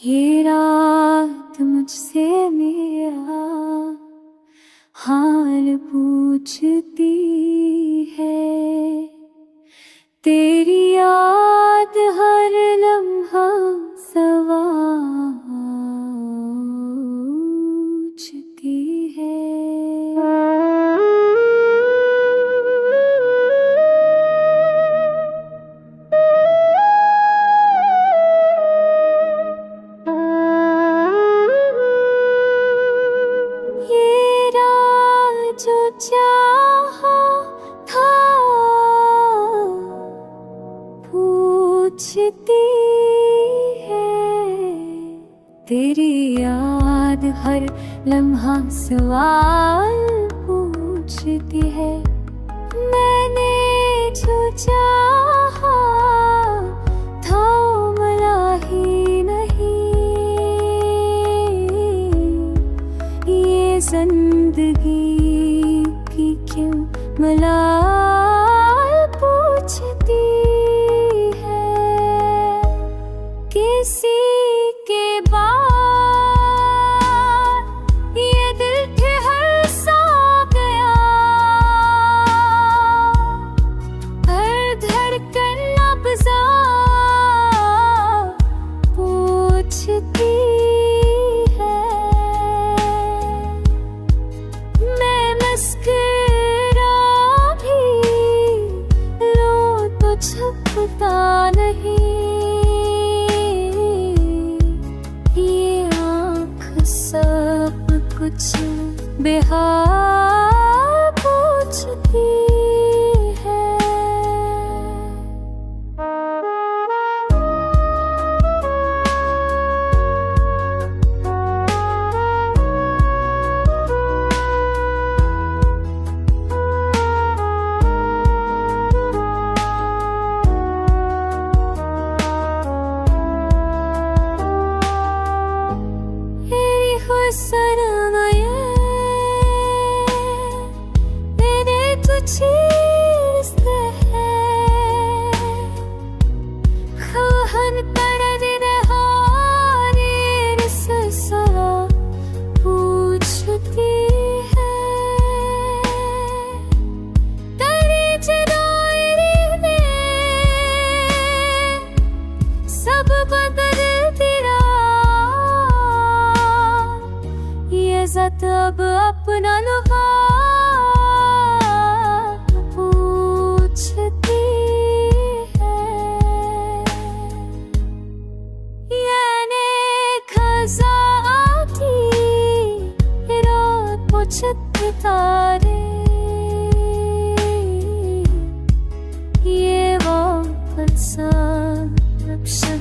ये रात मुझसे मेरा हाल पूछती है, तेरी याद हर लम्हा सवाचती है। जो चाहा था पूछती है, तेरी याद हर लम्हा सवाल पूछती है। मैंने जो चाहा था मिला ही नहीं, ये जिंदगी क्यों मलाल पूछती है। किसी के बाद ये दिल ठहर सा गया, हर धड़कन नब्ज़ा पूछती है। मैं मस्करा भी लूं तो छुपता नहीं, ये आँख सब कुछ बेहाल पूछती है। अब अपना लुभाव पूछती है, याने खजा आती रोज पूछती तारे, ये वापस रक्षण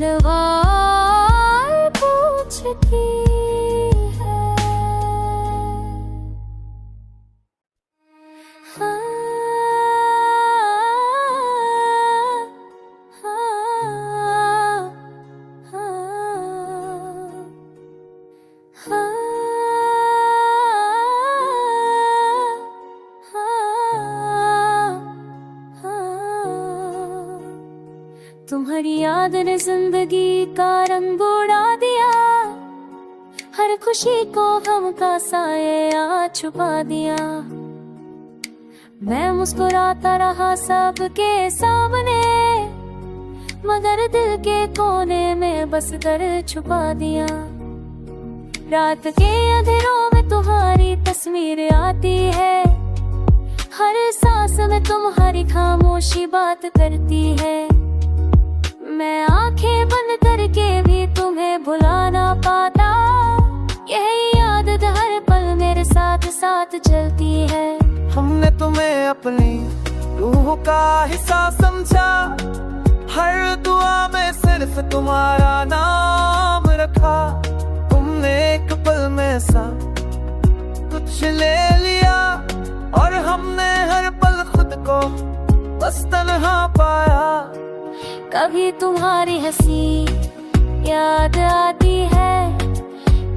लवाल पूछती तुम्हारी याद ने जिंदगी का रंग उड़ा दिया, हर खुशी को गम का साया छुपा दिया। मैं मुस्कुराता रहा सबके सामने, मगर दिल के कोने में बस दर्द छुपा दिया। रात के अंधेरों में तुम्हारी तस्वीर आती है, हर सांस में तुम्हारी खामोशी बात करती है। मैं आंखें बंद करके भी तुम्हें भुला ना पाता, यही याद हर पल मेरे साथ साथ चलती है। हमने तुम्हें अपनी रूह का हिस्सा समझा, हर दुआ में सिर्फ तुम्हारा नाम रखा। तुमने एक पल में सा कुछ ले लिया, और हमने हर पल खुद को बस तन्हा पाया। कभी तुम्हारी हंसी याद आती है,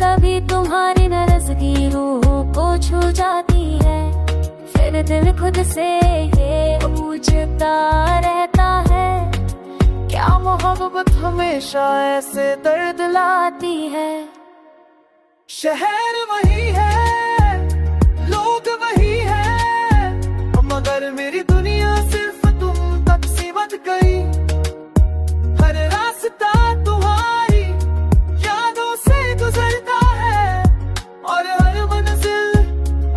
कभी तुम्हारी नाराज़गी रूह को छू जाती है। फिर दिल खुद से ये पूछता रहता है, क्या मोहब्बत हमेशा ऐसे दर्द लाती है। शहर वही है, लोग वही है, मगर मेरी दुनिया सिर्फ तुम तक सीमित गई। हर रास्ता तुम्हारी यादों से गुजरता है और हर मंजिल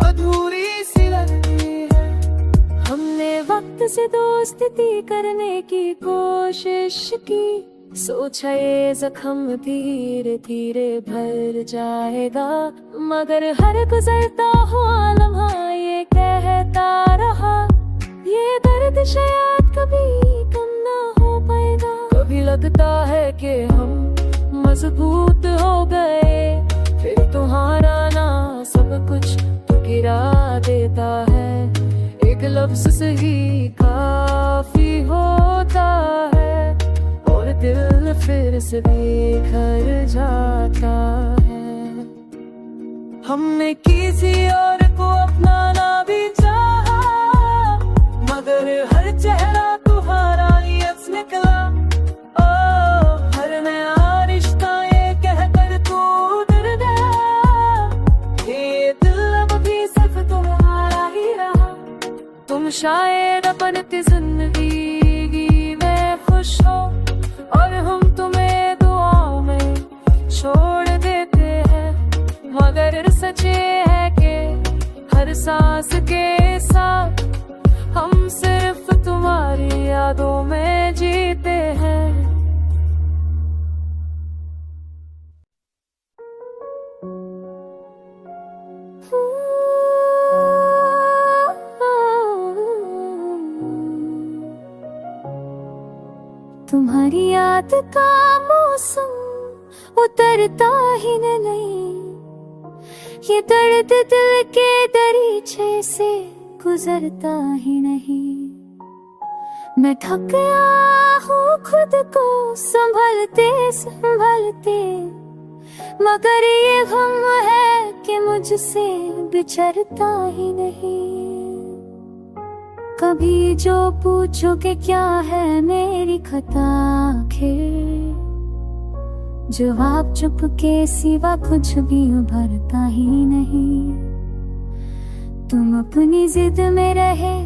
अधूरी सी लगती है। हमने वक्त से दोस्ती करने की कोशिश की, सोचा ये जख्म धीरे धीरे भर जाएगा, मगर हर गुजरता हुआ लम्हा ये कहता रहा, ये दर्द शायद कभी कम ना हो पाएगा। कभी लगता है कि हम मजबूत हो गए, फिर तुम्हारा ना सब कुछ तो गिरा देता है। एक लफ्ज से ही काफी होता है और दिल फिर से बिखर जाता है। हमने किसी और को अपनाना भी चाहा, मगर हर चेहरा तुम्हारा यस निकला। ओ हर नया रिश्ता ये कहकर तू डर गया, ये दिल अब भी सिर्फ तुम्हारा ही रहा। तुम शायद अपनी जिंदगी में खुश हो और हम तुम्हें दुआओं में छोड़ देते हैं, मगर सच ये है कि हर सांस के साथ हम सिर्फ तुम्हारी यादों में जीते हैं। तुम्हारी याद का मौसम उतरता ही नहीं, ये दर्द दिल के दरीचे से गुजरता ही नहीं। मैं थक गया हूँ खुद को संभलते संभलते, मगर ये गम है कि मुझसे बिछड़ता ही नहीं। कभी जो पूछोगे क्या है मेरी खता, आखिर जवाब चुप के सिवा कुछ भी उभरता ही नहीं। तुम अपनी जिद में रहे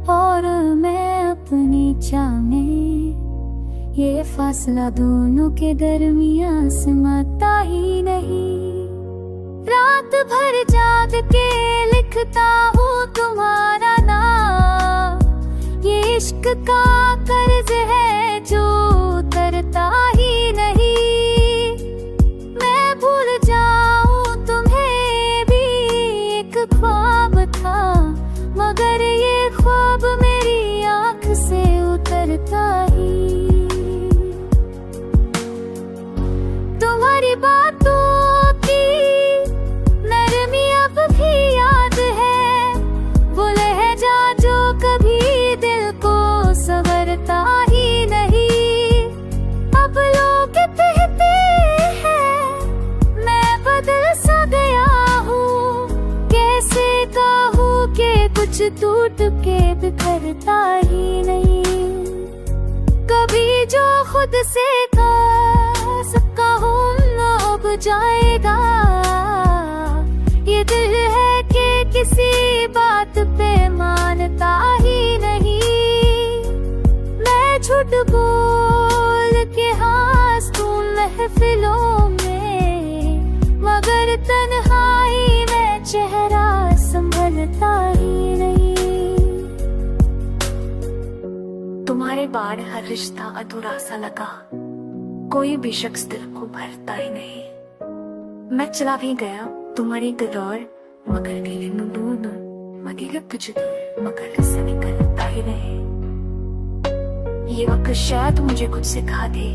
और मैं अपनी चाह में, ये फासला दोनों के दरमियां समाता ही नहीं। रात भर जाग के लिखता हूँ तुम्हारा नाम, ये इश्क का कर्ज है जो उतरता ही नहीं। मैं भूल जाऊं तुम्हें भी एक ख्वाब था, मगर ये ख्वाब मेरी आँख से उतरता ही। तुम्हारी बातों की नरमी अब भी याद है, वो लहजा जो कभी दिल को संवरता ही नहीं। अब लोग कहते हैं मैं बदल सा गया हूँ, कैसे कहूँ कि कुछ टूट के बिखरता ही नहीं। कभी जो खुद से कह सका हूँ न अब जाएगा, ये दिल है कि किसी बात पे मानता ही नहीं। मैं झूठ बोल के हंसूं महफिलों में, मगर तन्हाई में चेहरा संभलता ही नहीं। तुम्हारे बाद हर रिश्ता अधूरा सा लगा, कोई भी शख्स दिल को भरता ही नहीं। मैं चला भी गया तुम्हारी दरबार, मगर दिल दूर मगर कुछ दूर, मगर किससे निकलता ही नहीं। ये वक्त शायद मुझे कुछ सिखा दे,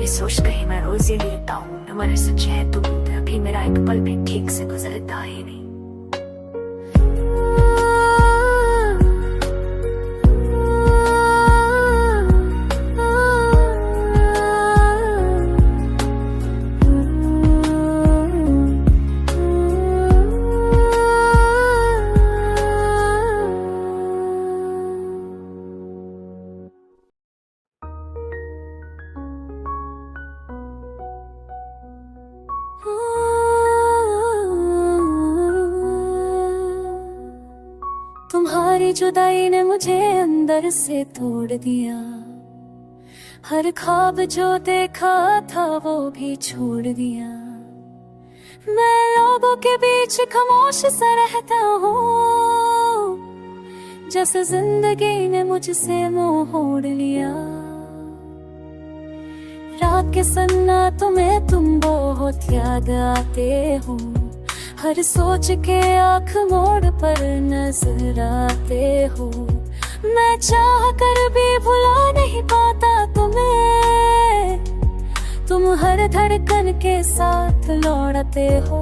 ये सोच कहीं मैं रोज ही लेता हूँ तुम्हारे सच है तुम, अभी मेरा एक पल भी ठीक से गुजरता ही नहीं। तेरी जुदाई ने मुझे अंदर से तोड़ दिया। हर ख्वाब जो देखा था वो भी छोड़ दिया। मैं लोगों के बीच खामोश सा रहता हूँ, जैसे जिंदगी ने मुझसे मुंह मोड़ लिया। रात के सन्नाटों में तुम बहुत याद आते हो, हर सोच के आँख मोड़ पर नजर आते हो। मैं चाह कर भी भुला नहीं पाता तुम्हें, तुम हर धड़कन के साथ लौटते हो।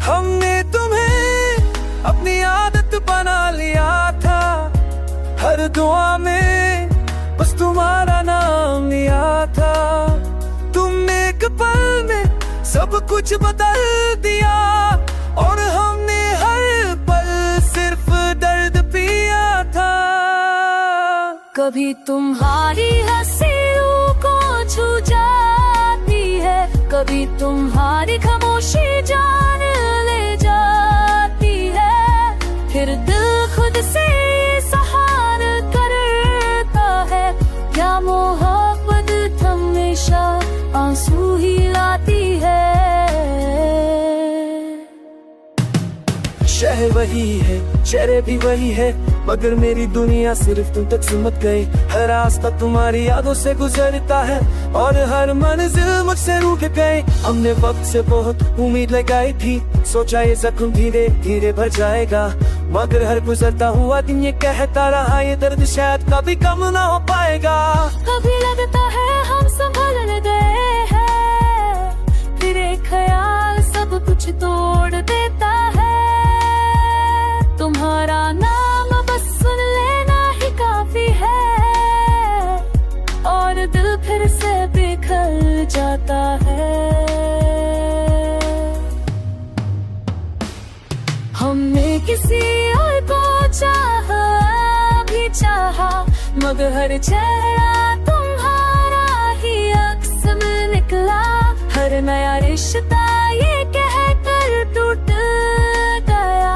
हमने तुम्हें अपनी आदत बना लिया था, हर दुआ में बस तुम्हारा नाम लिया था। तुमने एक पल में सब कुछ बदल दिया, और हमने हर पल सिर्फ दर्द पिया था। कभी तुम्हारी हंसियों को छू जाती है, कभी तुम्हारी खामोशी जान ले जाती है। फिर दिल खुद से सहार करता है, क्या मोहब्बत हमेशा आंसू ही लाती है। शहर वही है, चेहरे भी वही है, मगर मेरी दुनिया सिर्फ तुम तक सिमट गई। हर रास्ता तुम्हारी यादों से गुजरता है, और हर मंजिल मुझसे रूठ गई। हमने वक्त से बहुत उम्मीद लगाई थी, सोचा ये जख्म धीरे धीरे भर जाएगा, मगर हर गुजरता हुआ दिन ये कहता रहा, ये दर्द शायद कभी कम ना हो पाएगा। कभी लगता है हम संभल गए हैं, फिर एक ख्याल सब कुछ तोड़ देता है। तुम्हारा नाम बस सुन लेना ही काफी है, और दिल फिर से बिखर जाता है। हमने किसी और को चाहा भी चाहा, मगर हर चेहरा तुम्हारा ही अक्स में निकला। हर नया रिश्ता ये कहकर टूट गया,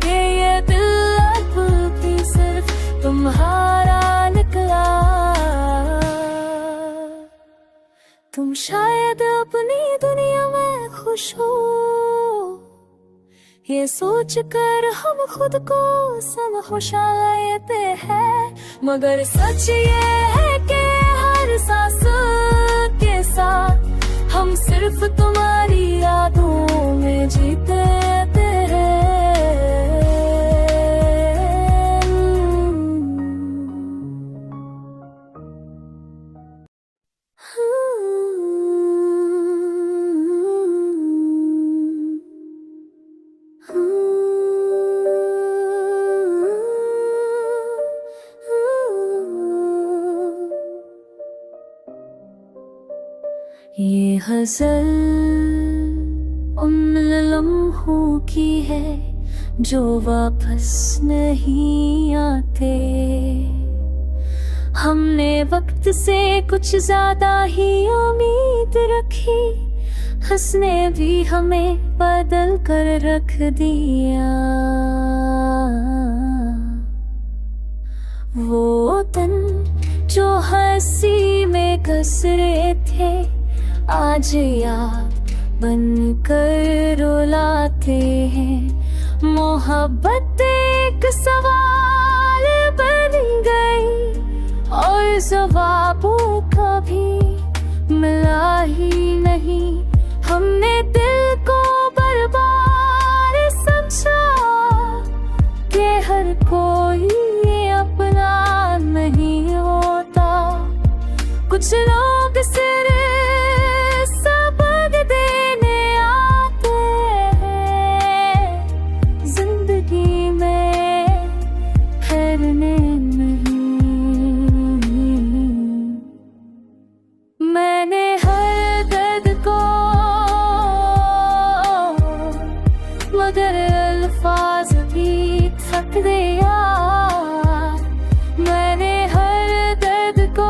कि ये दिल अब भी सिर्फ तुम्हारा निकला। तुम शायद अपनी दुनिया में खुश हो, ये सोच कर हम खुद को समझा लेते हैं, मगर सच ये है कि हर सांस के साथ हम सिर्फ तुम्हारी यादों में जीते हैं। ये गज़ल उन लम्हों की है जो वापस नहीं आते। हमने वक्त से कुछ ज्यादा ही उम्मीद रखी, हंसने भी हमें बदल कर रख दिया। वो दिन जो हंसी में कस रहे थे, आज याद बन कर रुलाते हैं। मोहब्बत एक सवाल बन गई, और जवाबों का भी मिला ही नहीं। हमने दिल को बर्बाद समझा, कि हर कोई अपना नहीं होता। कुछ लोग सिर्फ सबक देने आते हैं, जिंदगी में ठहरने नहीं। मैंने हर दर्द को मगर अल्फाज भी थक दिया। मैंने हर दर्द को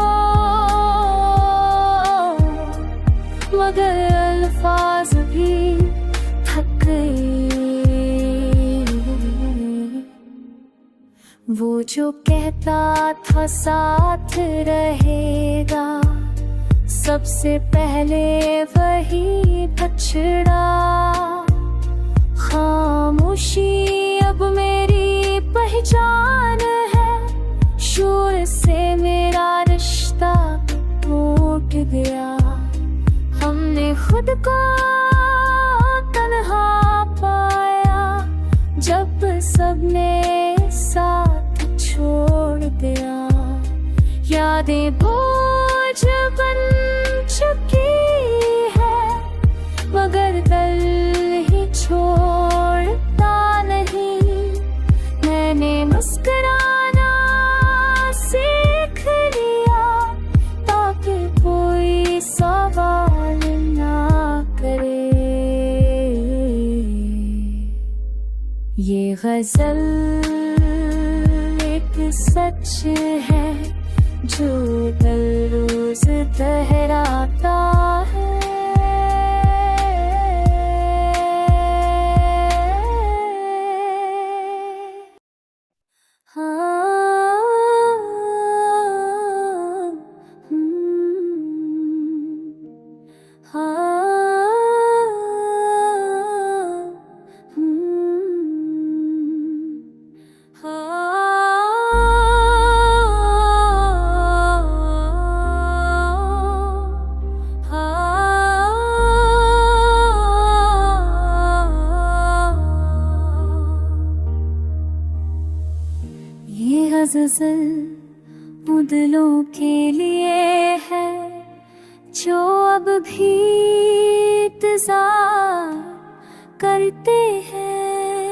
मगर अल्फाज भी थक गए। वो जो कहता था साथ रहेगा, सबसे पहले वही बछड़ा। खामोशी अब मेरी पहचान है, शोर से मेरा रिश्ता टूट गया। हमने खुद को तन्हा पाया, जब सबने साथ छोड़ दिया। यादें बोझ बन चुकी है, मगर दिल ही छोड़ता नहीं। मैंने मुस्कुराना सीख लिया, ताकि कोई सवाल ना करे। ये गजल एक सच है, जो दिल रोज दोहराता है। गज़ल उन दिलों के लिए है, जो अब भी इंतजार करते हैं।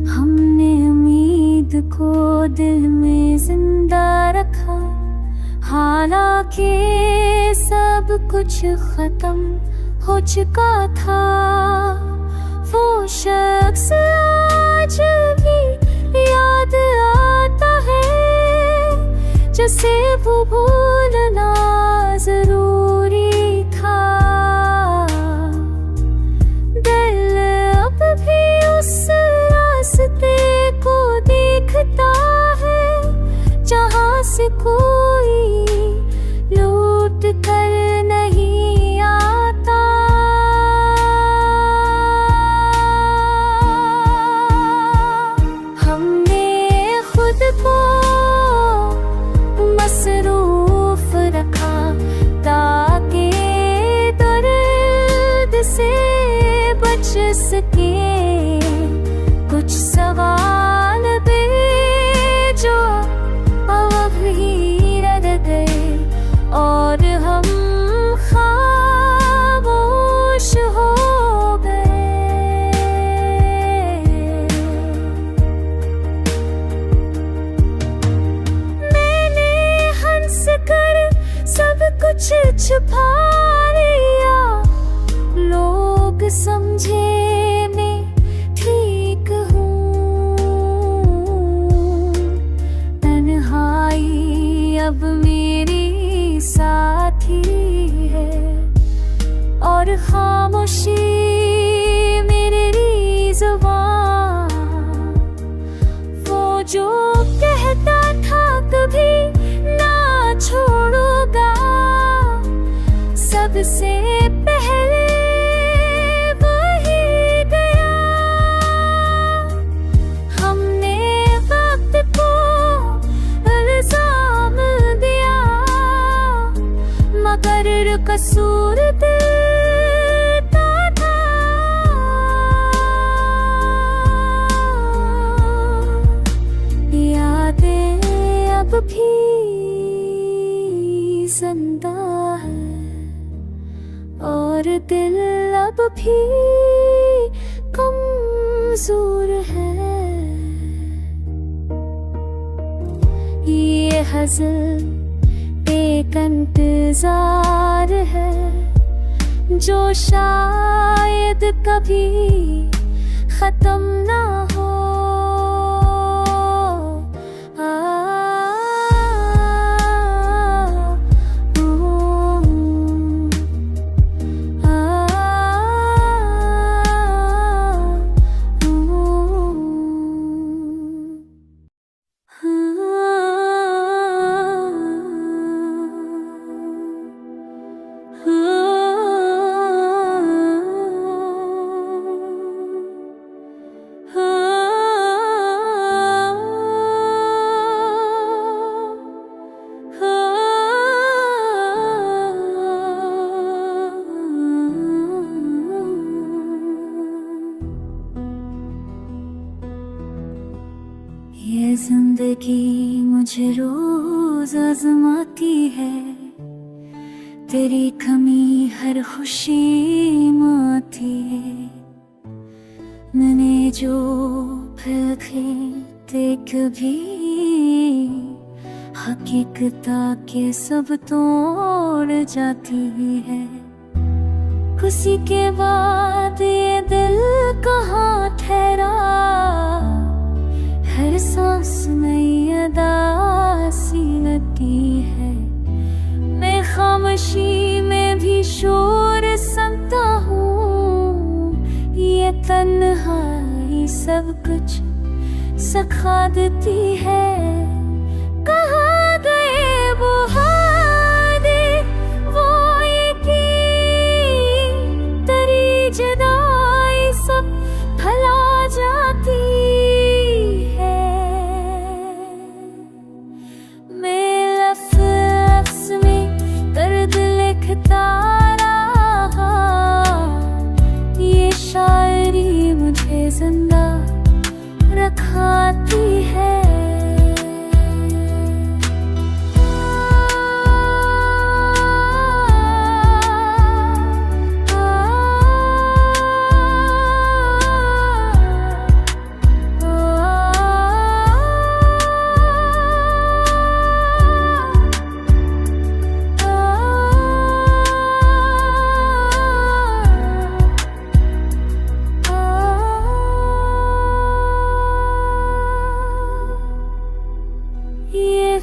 हमने उम्मीद को दिल में जिंदा रखा, हालांकि सब कुछ खत्म हो चुका था। वो शख्स आज भी याद आता है, जैसे वो भूलना जरूरी था। दिल अब भी उस रास्ते को देखता है, जहाँ से कोई लौट कर नहीं आता। मसरूफ रखा ताकि दर्द से बच सके। कुछ सवाल भी जो अब ही रह गए, और हम खामोश हो गए। मैंने हंस कर सब कुछ छुपा लिया, लोग समझे मैं ठीक हूँ। तन्हाई अब मेरी साथी है, और खामोशी मेरी ज़ुबान। वो जो कहता था कभी ना छोड़ूंगा, सबसे पहले वही गया। हमने वक्त को इल्जाम दिया, मगर कसूर देता था। यादें अब भी जिंदा है, और दिल अब भी कमजोर है। ये हज़ल एक इंतजार है, जो शायद कभी खत्म ना हो। जिंदगी मुझे रोज आजमाती है, तेरी कमी हर खुशी में आती है। मैंने जो फलके देख भी हकीकता के सब तोड़ जाती है। खुशी के बाद ये दिल कहाँ ठहरा, हर सांस नई अदासी लगती है। मैं खामोशी में भी शोर सुनता हूँ, ये तन्हाई सब कुछ सिखा देती है। कहाँ गए वो हादे, वो यकीन, तेरी जुदाई सब भुला जाती है। मैं लफ्ज़ में दर्द लिखता रहा, ये शायरी मुझे जिंदा रखाती है।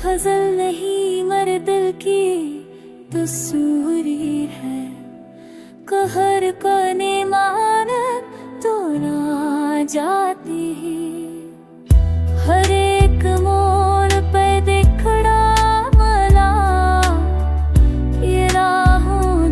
गजल नहीं मर दिल की तस्वीर है, कहर करने मान तो ना जाती है। हर एक मोड़ पे देखड़ा मला, ये राहों